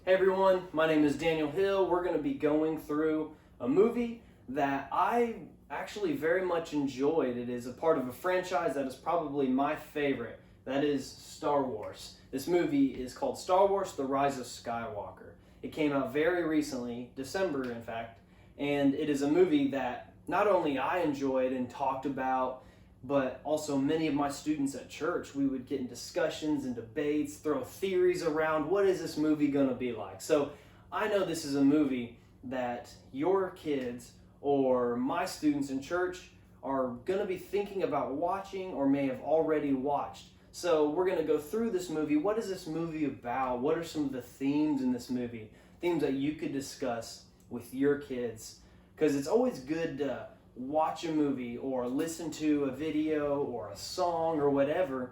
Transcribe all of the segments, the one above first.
Hey everyone, my name is Daniel Hill. We're going to be going through a movie that I actually very much enjoyed. It is a part of a franchise that is probably my favorite. That is Star Wars. This movie is called Star Wars: The Rise of Skywalker. It came out very recently, December in fact, and it is a movie that not only I enjoyed and talked about, but also many of my students at church. We would get in discussions and debates, throw theories around, what is this movie going to be like? So I know this is a movie that your kids or my students in church are going to be thinking about watching or may have already watched. So we're going to go through this movie. What is this movie about? What are some of the themes in this movie? Themes that you could discuss with your kids. Because it's always good to watch a movie or listen to a video or a song or whatever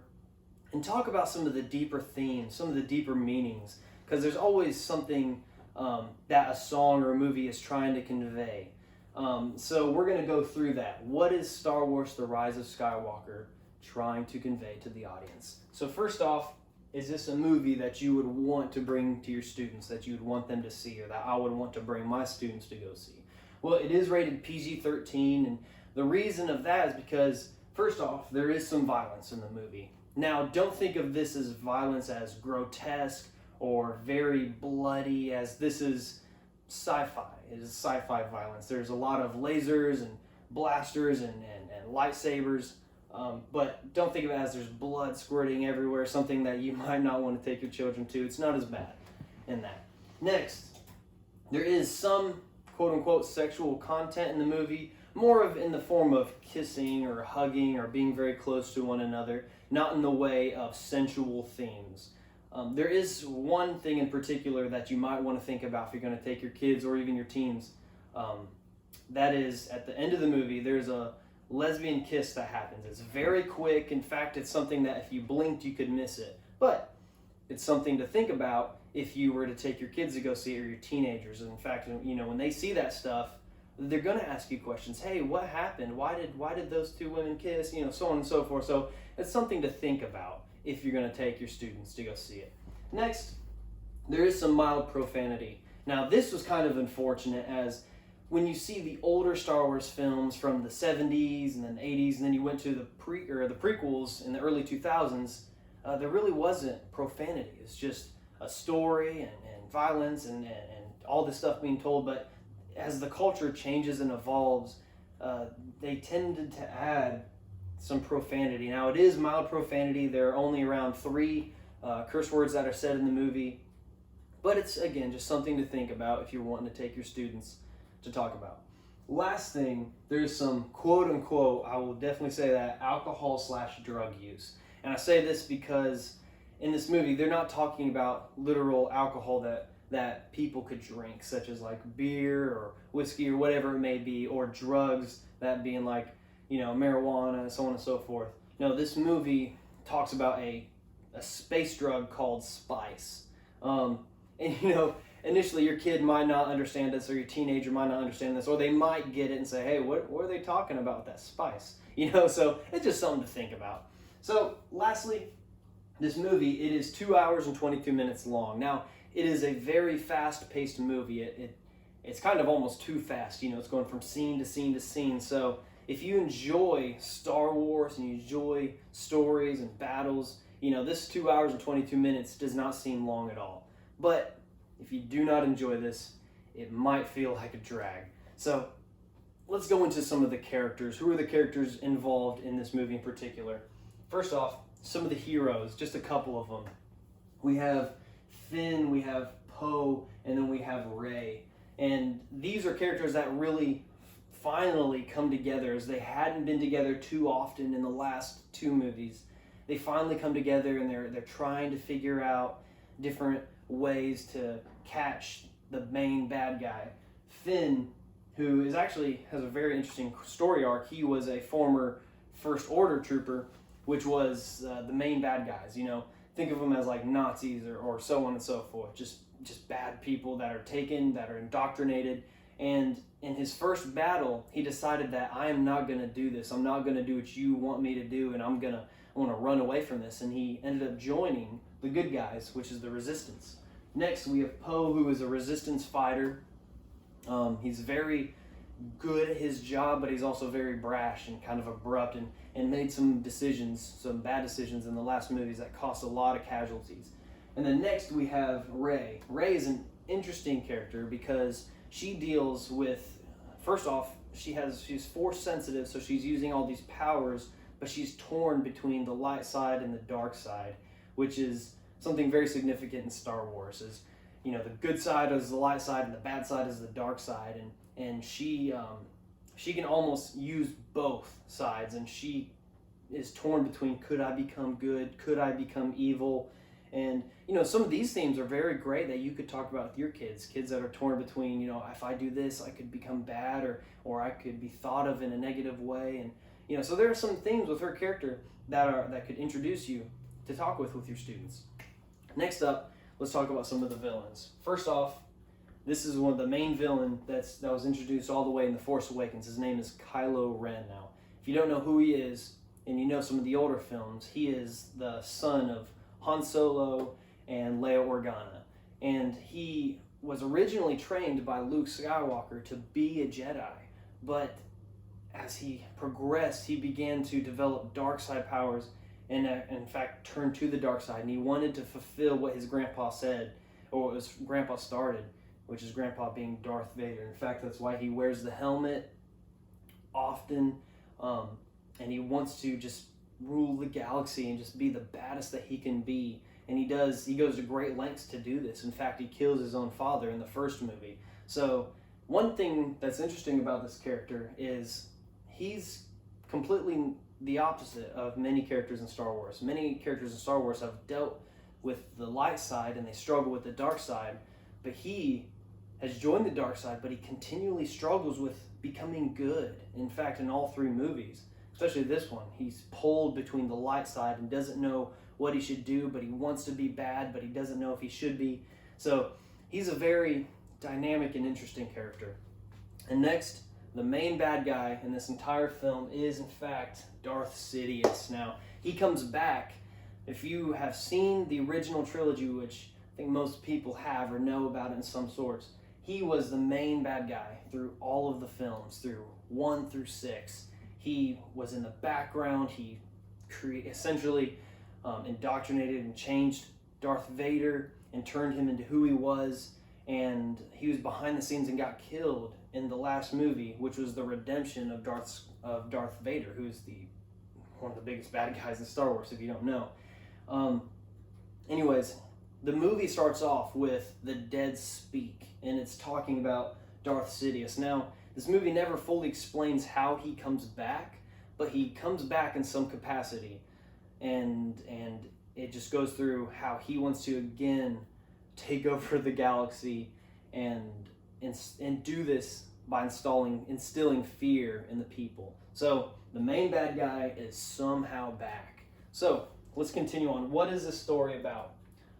and talk about some of the deeper themes, some of the deeper meanings, because there's always something that a song or a movie is trying to convey. So we're going to go through that. What is Star Wars: The Rise of Skywalker trying to convey to the audience? So first off, is this a movie that you would want to bring to your students, that you would want them to see, or that I would want to bring my students to go see? Well, it is rated PG-13, and the reason of that is because, first off, there is some violence in the movie. Now, don't think of this as violence as grotesque or very bloody, as this is sci-fi. It is sci-fi violence. There's a lot of lasers and blasters and lightsabers, but don't think of it as there's blood squirting everywhere, something that you might not want to take your children to. It's not as bad in that. Next, there is some quote-unquote sexual content in the movie, more of in the form of kissing or hugging or being very close to one another, not in the way of sensual themes. There is one thing in particular that you might want to think about if you're going to take your kids or even your teens. That is, at the end of the movie, there's a lesbian kiss that happens. It's very quick. In fact, it's something that if you blinked, you could miss it. But it's something to think about if you were to take your kids to go see it, or your teenagers. In fact, when they see that stuff, they're going to ask you questions. Hey, what happened? Why did those two women kiss? So on and so forth. So it's something to think about if you're going to take your students to go see it. Next, there is some mild profanity. Now, this was kind of unfortunate, as when you see the older Star Wars films from the 70s and then 80s, and then you went to the prequels in the early 2000s, there really wasn't profanity. It's just a story and violence and all this stuff being told. But as the culture changes and evolves, they tended to add some profanity. Now, it is mild profanity. There are only around 3 curse words that are said in the movie. But it's, again, just something to think about if you're wanting to take your students to talk about. Last thing, there's some quote-unquote, I will definitely say that, alcohol/drug use. And I say this because in this movie, they're not talking about literal alcohol that people could drink, such as like beer or whiskey or whatever it may be, or drugs, that being like, marijuana and so on and so forth. No, this movie talks about a space drug called spice. Initially your kid might not understand this, or your teenager might not understand this, or they might get it and say, hey, what are they talking about with that spice? So it's just something to think about. So lastly, this movie, it is 2 hours and 22 minutes long. Now, it is a very fast-paced movie. It's kind of almost too fast. It's going from scene to scene to scene. So if you enjoy Star Wars and you enjoy stories and battles, this 2 hours and 22 minutes does not seem long at all. But if you do not enjoy this, it might feel like a drag. So let's go into some of the characters. Who are the characters involved in this movie in particular? First off, some of the heroes, just a couple of them. We have Finn, we have Poe, and then we have Rey. And these are characters that really finally come together, as they hadn't been together too often in the last 2 movies. They finally come together, and they're trying to figure out different ways to catch the main bad guy. Finn, who has a very interesting story arc. He was a former First Order trooper, which was the main bad guys. Think of them as like Nazis or so on and so forth. Just bad people that are taken, that are indoctrinated. And in his first battle, he decided that I am not going to do this. I'm not going to do what you want me to do, and I want to run away from this. And he ended up joining the good guys, which is the Resistance. Next, we have Poe, who is a resistance fighter. He's very good at his job, but he's also very brash and kind of abrupt, and made some bad decisions in the last movies that cost a lot of casualties. And then next we have Rey. Rey is an interesting character because she deals with, first off, she's force sensitive, so she's using all these powers, but she's torn between the light side and the dark side, which is something very significant in Star Wars. Is, the good side is the light side and the bad side is the dark side, and she can almost use both sides, and she is torn between, could I become good, could I become evil? And some of these themes are very great that you could talk about with your kids that are torn between, if I do this I could become bad, or I could be thought of in a negative way. And so there are some themes with her character that could introduce you to talk with your students. Next up, let's talk about some of the villains. First off, this is one of the main villain that was introduced all the way in The Force Awakens. His name is Kylo Ren. Now, if you don't know who he is, and you know some of the older films, he is the son of Han Solo and Leia Organa. And he was originally trained by Luke Skywalker to be a Jedi, but as he progressed, he began to develop dark side powers and in fact turned to the dark side, and he wanted to fulfill what his grandpa said, or what his grandpa started, which is grandpa being Darth Vader. In fact, that's why he wears the helmet often, and he wants to just rule the galaxy and just be the baddest that he can be. And he goes to great lengths to do this. In fact, he kills his own father in the first movie. So one thing that's interesting about this character is he's completely the opposite of many characters in Star Wars. Many characters in Star Wars have dealt with the light side and they struggle with the dark side, but he has joined the dark side, but he continually struggles with becoming good. In fact, in all three movies, especially this one, he's pulled between the light side and doesn't know what he should do, but he wants to be bad, but he doesn't know if he should be. So he's a very dynamic and interesting character. And next, the main bad guy in this entire film is, in fact, Darth Sidious. Now, he comes back. If you have seen the original trilogy, which I think most people have or know about it in some sorts, he was the main bad guy through all of the films, through 1 through 6. He was in the background. He essentially indoctrinated and changed Darth Vader and turned him into who he was. And he was behind the scenes and got killed in the last movie, which was the redemption of Darth Vader, who's one of the biggest bad guys in Star Wars, if you don't know. Anyways, the movie starts off with the dead speak, and it's talking about Darth Sidious. Now, this movie never fully explains how he comes back, but he comes back in some capacity, and it just goes through how he wants to again take over the galaxy and do this by instilling fear in the people. So the main bad guy is somehow back. So let's continue on. What is this story about?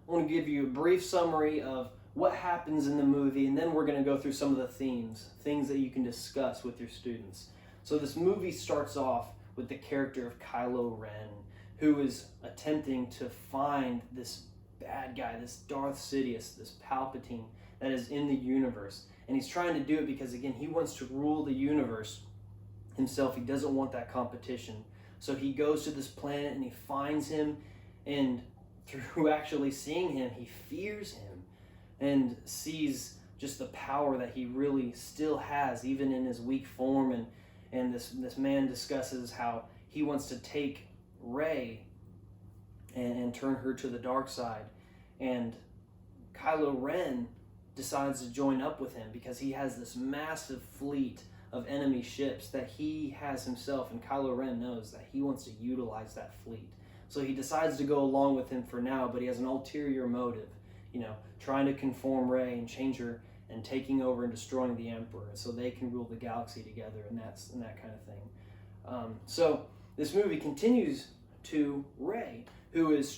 I want to give you a brief summary of what happens in the movie, and then we're going to go through some of the things that you can discuss with your students. So this movie starts off with the character of Kylo Ren, who is attempting to find this bad guy, this Darth Sidious, this Palpatine that is in the universe. And he's trying to do it because, again, he wants to rule the universe himself. He doesn't want that competition. So he goes to this planet and he finds him, and through actually seeing him, he fears him and sees just the power that he really still has, even in his weak form. And this man discusses how he wants to take Rey and turn her to the dark side. And Kylo Ren decides to join up with him because he has this massive fleet of enemy ships that he has himself, and Kylo Ren knows that he wants to utilize that fleet. So he decides to go along with him for now, but he has an ulterior motive, trying to conform Rey and change her and taking over and destroying the Emperor so they can rule the galaxy together, and that kind of thing. So this movie continues to Rey, who is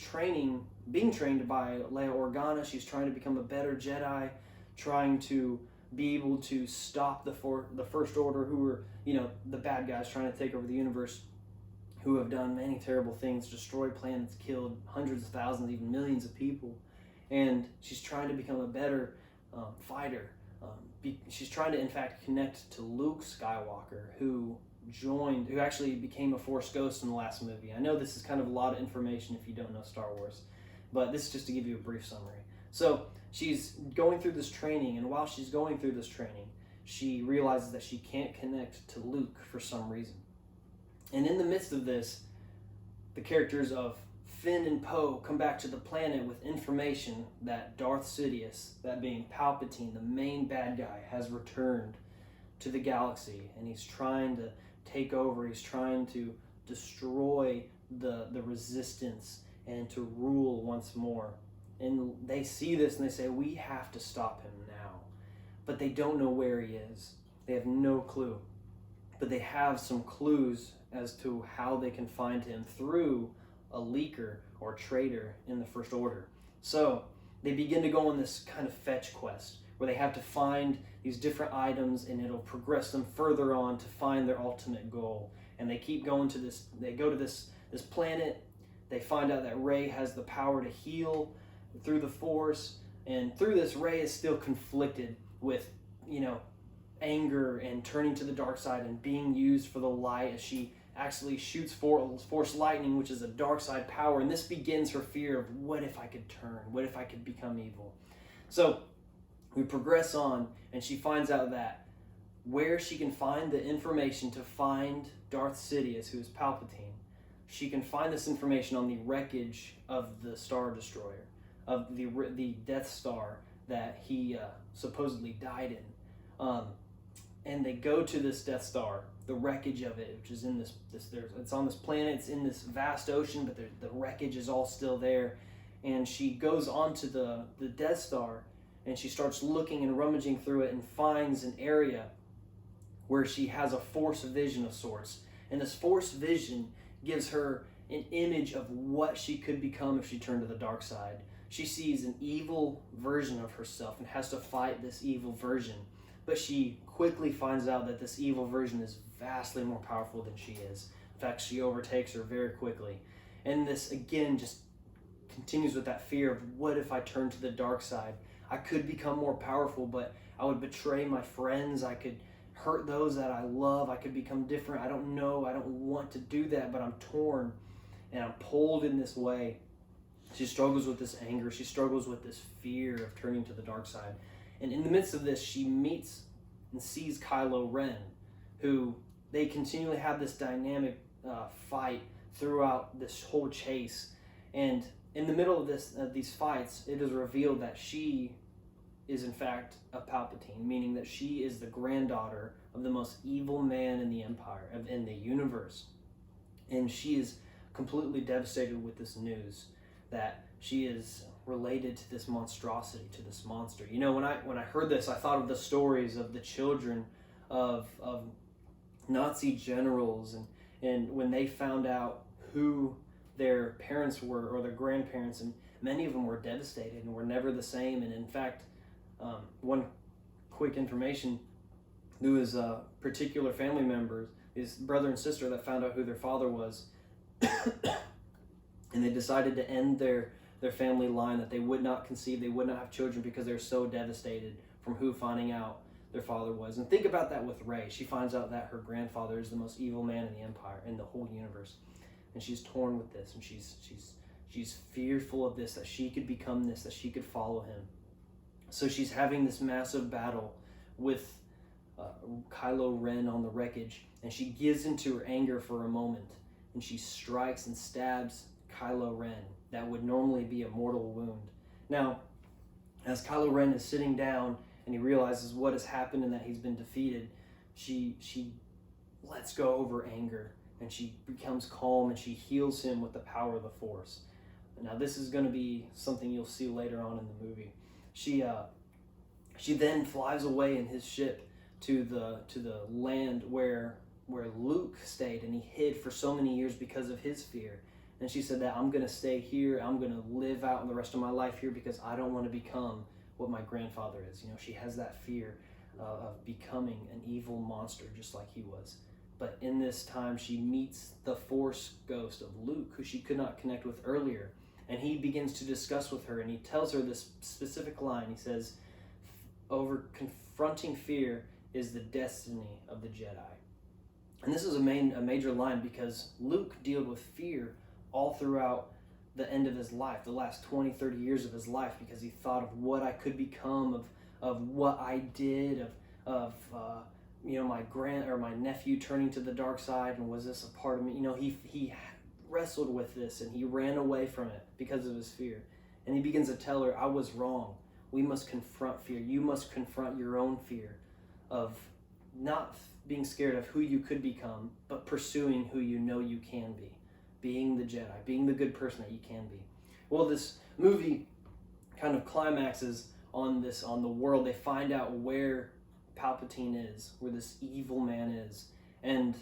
being trained by Leia Organa. She's trying to become a better Jedi, trying to be able to stop the First Order, who were, the bad guys trying to take over the universe, who have done many terrible things, destroyed planets, killed hundreds of thousands, even millions of people. and she's trying to become a better fighter. She's trying to, in fact, connect to Luke Skywalker, who actually became a Force ghost in the last movie. I know this is kind of a lot of information if you don't know Star Wars, but this is just to give you a brief summary. So she's going through this training, and while she's going through this training, she realizes that she can't connect to Luke for some reason. And in the midst of this, the characters of Finn and Poe come back to the planet with information that Darth Sidious, that being Palpatine, the main bad guy, has returned to the galaxy, and he's trying to take over. He's trying to destroy the resistance and to rule once more. And they see this and they say, we have to stop him now. But they don't know where he is. They have no clue. But they have some clues as to how they can find him through a leaker or traitor in the First Order. So they begin to go on this kind of fetch quest where they have to find these different items, and it'll progress them further on to find their ultimate goal. And they keep going to this, they go to this planet. They find out that Rey has the power to heal through the Force, and through this, Rey is still conflicted with, anger and turning to the dark side and being used for the light as she actually shoots Force lightning, which is a dark side power. And this begins her fear of, what if I could turn? What if I could become evil? So we progress on, and she finds out that where she can find the information to find Darth Sidious, who is Palpatine, she can find this information on the wreckage of the Star Destroyer, of the Death Star that he supposedly died in. And they go to this Death Star, the wreckage of it, which is in it's on this planet, it's in this vast ocean, but the wreckage is all still there. And she goes onto the Death Star, and she starts looking and rummaging through it and finds an area where she has a Force vision of sorts. And this Force vision gives her an image of what she could become if she turned to the dark side. She sees an evil version of herself and has to fight this evil version. But she quickly finds out that this evil version is vastly more powerful than she is. In fact, she overtakes her very quickly. And this, again, just continues with that fear of, what if I turn to the dark side? I could become more powerful, but I would betray my friends. I could hurt those that I love. I could become different. I don't know. I don't want to do that, but I'm torn and I'm pulled in this way. She struggles with this anger. She struggles with this fear of turning to the dark side. And in the midst of this, she meets and sees Kylo Ren, who they continually have this dynamic fight throughout this whole chase. And in the middle of these fights, it is revealed that she is in fact a Palpatine, meaning that she is the granddaughter of the most evil man in the Empire, in the universe. And she is completely devastated with this news that she is related to this monstrosity, to this monster. When I heard this, I thought of the stories of the children of Nazi generals, and when they found out who their parents were, or their grandparents, and many of them were devastated and were never the same. And in fact, one quick information, there was a particular family member, his brother and sister, that found out who their father was, and they decided to end their family line, that they would not conceive, they would not have children, because they're so devastated from finding out their father was. And think about that with Rey. She finds out that her grandfather is the most evil man in the Empire, in the whole universe. And she's torn with this, and she's fearful of this, that she could become this, that she could follow him. So she's having this massive battle with Kylo Ren on the wreckage, and she gives into her anger for a moment, and she strikes and stabs Kylo Ren. That would normally be a mortal wound. Now, as Kylo Ren is sitting down and he realizes what has happened and that he's been defeated, she lets go of her anger, and she becomes calm, and she heals him with the power of the Force. Now, this is going to be something you'll see later on in the movie. She then flies away in his ship to the land where Luke stayed, and he hid for so many years because of his fear. And she said that, I'm going to stay here, I'm going to live out the rest of my life here, because I don't want to become what my grandfather is. She has that fear of becoming an evil monster just like he was. But in this time, she meets the Force ghost of Luke, who she could not connect with earlier. And he begins to discuss with her, and he tells her this specific line. He says, over confronting fear is the destiny of the Jedi. And this is a major line because Luke dealt with fear all throughout the end of his life, the last 20, 30 years of his life, because he thought of what I could become, of what I did, of my nephew turning to the dark side, and was this a part of me? He wrestled with this, and he ran away from it because of his fear. And he begins to tell her, I was wrong. We must confront fear. You must confront your own fear of not being scared of who you could become, but pursuing who you know you can be. Being the Jedi, being the good person that you can be. Well, this movie kind of climaxes on the world. They find out where Palpatine is, where this evil man is, and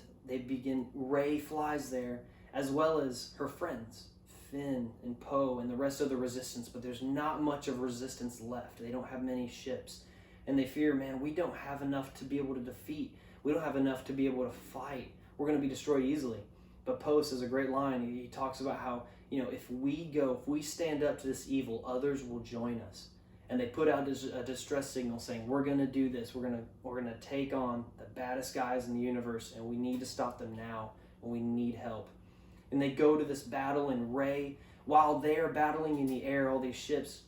Rey flies there, as well as her friends, Finn and Poe and the rest of the Resistance, but there's not much of Resistance left. They don't have many ships, and they fear, man, we don't have enough to be able to defeat. We don't have enough to be able to fight. We're going to be destroyed easily. But Poe says a great line. He talks about how, if we stand up to this evil, others will join us. And they put out a distress signal saying, we're going to do this. We're going to take on the baddest guys in the universe, and we need to stop them now, and we need help. And they go to this battle, and Rey, while they're battling in the air, all these ships,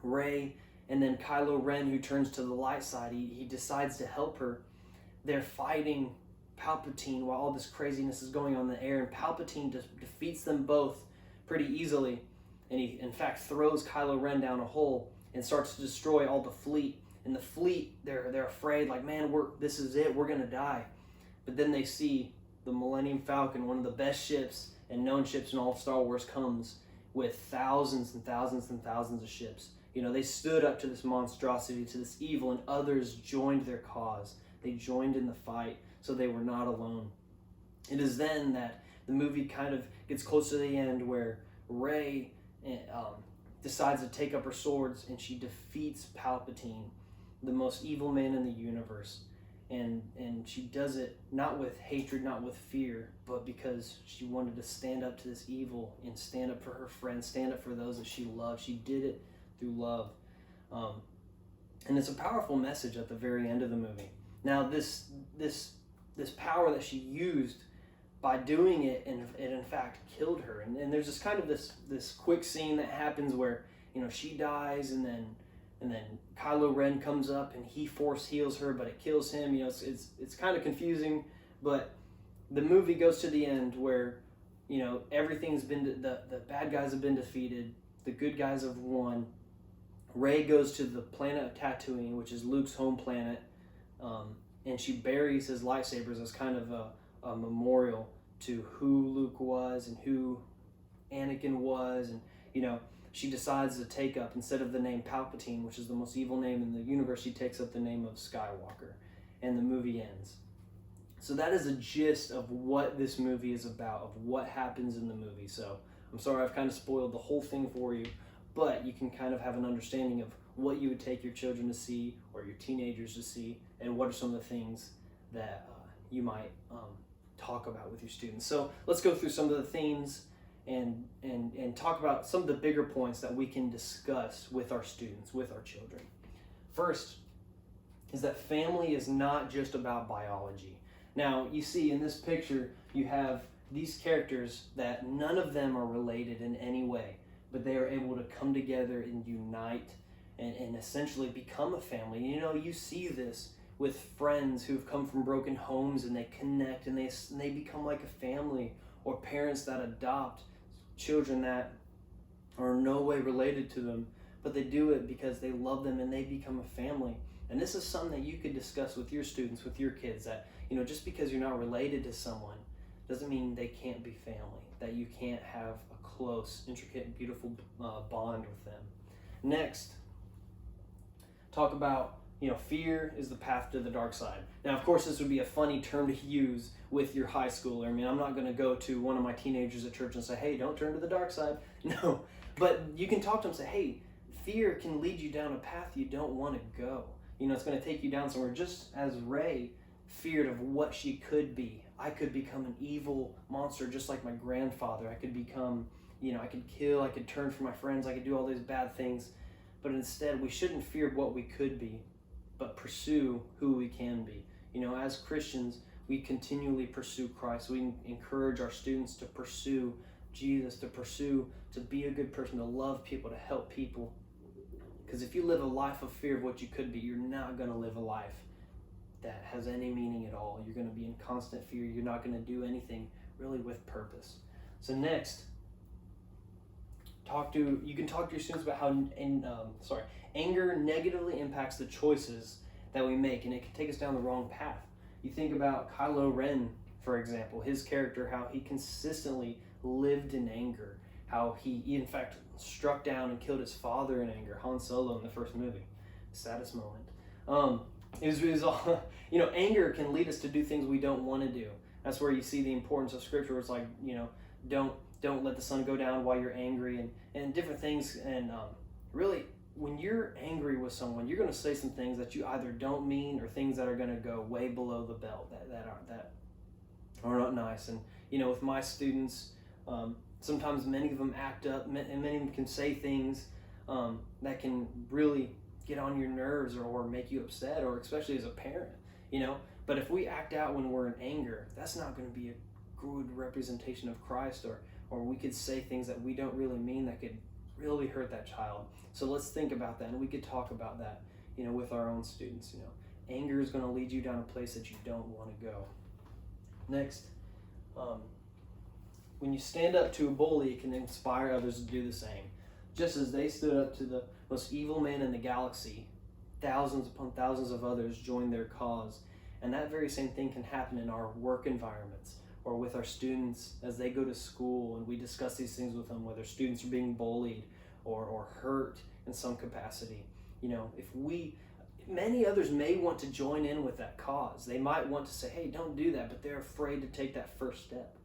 Rey and then Kylo Ren, who turns to the light side, he decides to help her. They're fighting Palpatine while all this craziness is going on in the air, and Palpatine defeats them both pretty easily, and he in fact throws Kylo Ren down a hole and starts to destroy all the fleet. And the fleet, they're afraid, like, man, this is it, we're gonna die. But then they see the Millennium Falcon, one of the best ships and known ships in all of Star Wars, comes with thousands and thousands and thousands of ships. They stood up to this monstrosity, to this evil, and others joined their cause. They joined in the fight, so they were not alone. It is then that the movie kind of gets close to the end, where Rey decides to take up her swords, and she defeats Palpatine, the most evil man in the universe. And she does it not with hatred, not with fear, but because she wanted to stand up to this evil and stand up for her friends, stand up for those that she loved. She did it through love. And it's a powerful message at the very end of the movie. Now, this power that she used by doing it, and it in fact killed her. And there's this kind of this quick scene that happens where she dies, and then Kylo Ren comes up and he force heals her, but it kills him. It's kind of confusing, but the movie goes to the end where everything's been the bad guys have been defeated, the good guys have won. Rey goes to the planet of Tatooine, which is Luke's home planet. And she buries his lightsabers as kind of a memorial to who Luke was and who Anakin was. And, she decides to take up, instead of the name Palpatine, which is the most evil name in the universe, she takes up the name of Skywalker. And the movie ends. So that is a gist of what this movie is about, of what happens in the movie. So I'm sorry I've kind of spoiled the whole thing for you, but you can kind of have an understanding of what you would take your children to see, or your teenagers to see, and what are some of the things that you might talk about with your students. So let's go through some of the themes and talk about some of the bigger points that we can discuss with our students, with our children. First is that family is not just about biology. Now, you see in this picture, you have these characters that none of them are related in any way, but they are able to come together and unite and essentially become a family. You see this with friends who've come from broken homes, and they connect and they become like a family, or parents that adopt children that are in no way related to them, but they do it because they love them and they become a family. And this is something that you could discuss with your students, with your kids, that just because you're not related to someone doesn't mean they can't be family, that you can't have a close, intricate, beautiful bond with them. Next, talk about fear is the path to the dark side. Now, of course, this would be a funny term to use with your high schooler. I'm not going to go to one of my teenagers at church and say, hey, don't turn to the dark side. No, but you can talk to them and say, hey, fear can lead you down a path you don't want to go. It's going to take you down somewhere, just as Rey feared of what she could be. I could become an evil monster just like my grandfather. I could become, I could kill, I could turn from my friends, I could do all these bad things. But instead, we shouldn't fear what we could be, but pursue who we can be. As Christians, we continually pursue Christ. We encourage our students to pursue Jesus, to be a good person, to love people, to help people. Because if you live a life of fear of what you could be, you're not going to live a life that has any meaning at all. You're going to be in constant fear. You're not going to do anything really with purpose. So next, you can talk to your students about how anger negatively impacts the choices that we make, and it can take us down the wrong path. You think about Kylo Ren, for example, his character, how he consistently lived in anger, how he in fact struck down and killed his father in anger, Han Solo in the first movie, saddest moment. It was all, anger can lead us to do things we don't want to do. That's where you see the importance of Scripture, where it's like, don't let the sun go down while you're angry, and different things. And really, when you're angry with someone, you're going to say some things that you either don't mean, or things that are going to go way below the belt that are not nice. And with my students, sometimes many of them act up, and many of them can say things that can really get on your nerves or make you upset, or especially as a parent. But if we act out when we're in anger, that's not going to be a good representation of Christ, or we could say things that we don't really mean that could really hurt that child. So let's think about that, and we could talk about that, with our own students. Anger is going to lead you down a place that you don't want to go. Next, when you stand up to a bully, it can inspire others to do the same. Just as they stood up to the most evil man in the galaxy, thousands upon thousands of others joined their cause. And that very same thing can happen in our work environments, or with our students as they go to school, and we discuss these things with them, whether students are being bullied or hurt in some capacity. Many others may want to join in with that cause. They might want to say, hey, don't do that, but they're afraid to take that first step.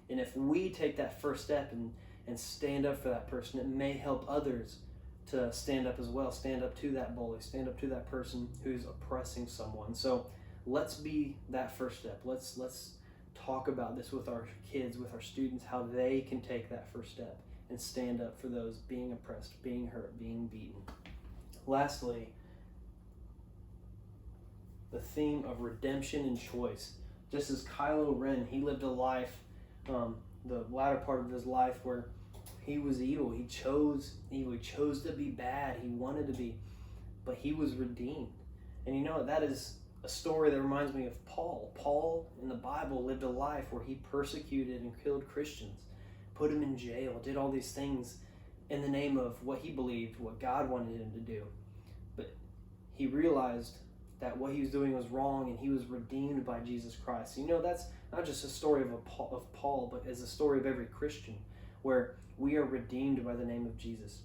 And if we take that first step and stand up for that person, it may help others to stand up as well, stand up to that bully, stand up to that person who's oppressing someone. So let's be that first step. Let's talk about this with our kids, with our students, how they can take that first step and stand up for those being oppressed, being hurt, being beaten. Lastly, the theme of redemption and choice. Just as Kylo Ren, he lived a life, the latter part of his life, where he was evil. He chose evil. He chose to be bad. He wanted to be, but he was redeemed. And that is a story that reminds me of Paul. Paul in the Bible lived a life where he persecuted and killed Christians, put them in jail, did all these things in the name of what he believed, what God wanted him to do. But he realized that what he was doing was wrong, and he was redeemed by Jesus Christ. That's not just a story of Paul, but as a story of every Christian, where we are redeemed by the name of Jesus,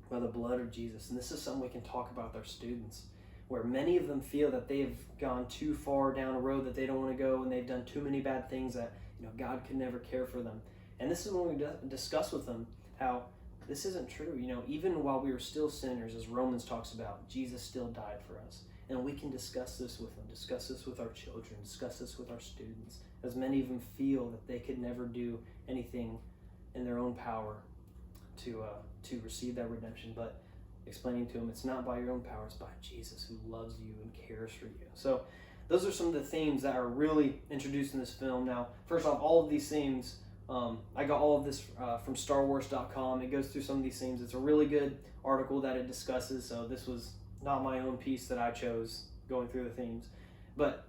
by the blood of Jesus. And this is something we can talk about with our students, where many of them feel that they have gone too far down a road that they don't want to go, and they've done too many bad things that God could never care for them. And this is when we discuss with them how this isn't true. Even while we were still sinners, as Romans talks about, Jesus still died for us. And we can discuss this with them, discuss this with our children, discuss this with our students, as many of them feel that they could never do anything in their own power to receive that redemption. But explaining to them, it's not by your own power, it's by Jesus who loves you and cares for you. So those are some of the themes that are really introduced in this film. Now, first off, all of these themes, I got all of this from StarWars.com. It goes through some of these themes. It's a really good article that it discusses, so this was not my own piece that I chose going through the themes. But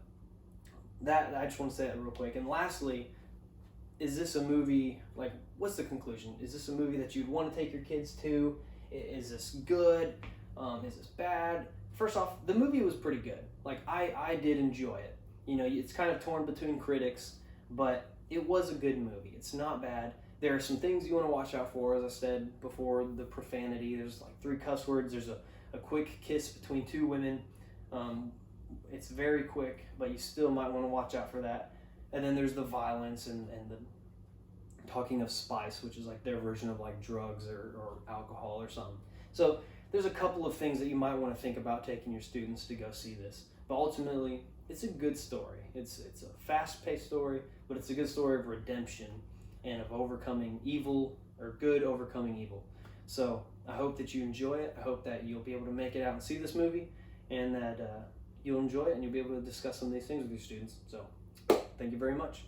that, I just want to say that real quick. And lastly, is this a movie, what's the conclusion? Is this a movie that you'd want to take your kids to? Is this good? Is this bad? First off, the movie was pretty good. I did enjoy it. It's kind of torn between critics, but it was a good movie. It's not bad. There are some things you want to watch out for, as I said before, the profanity. There's 3 cuss words. There's a quick kiss between 2 women. It's very quick, but you still might want to watch out for that. And then there's the violence and the talking of spice, which is their version of drugs or alcohol or something. So there's a couple of things that you might want to think about taking your students to go see this. But ultimately, it's a good story. It's a fast-paced story, but it's a good story of redemption and of overcoming evil or good overcoming evil. So I hope that you enjoy it. I hope that you'll be able to make it out and see this movie, and that you'll enjoy it and you'll be able to discuss some of these things with your students. So thank you very much.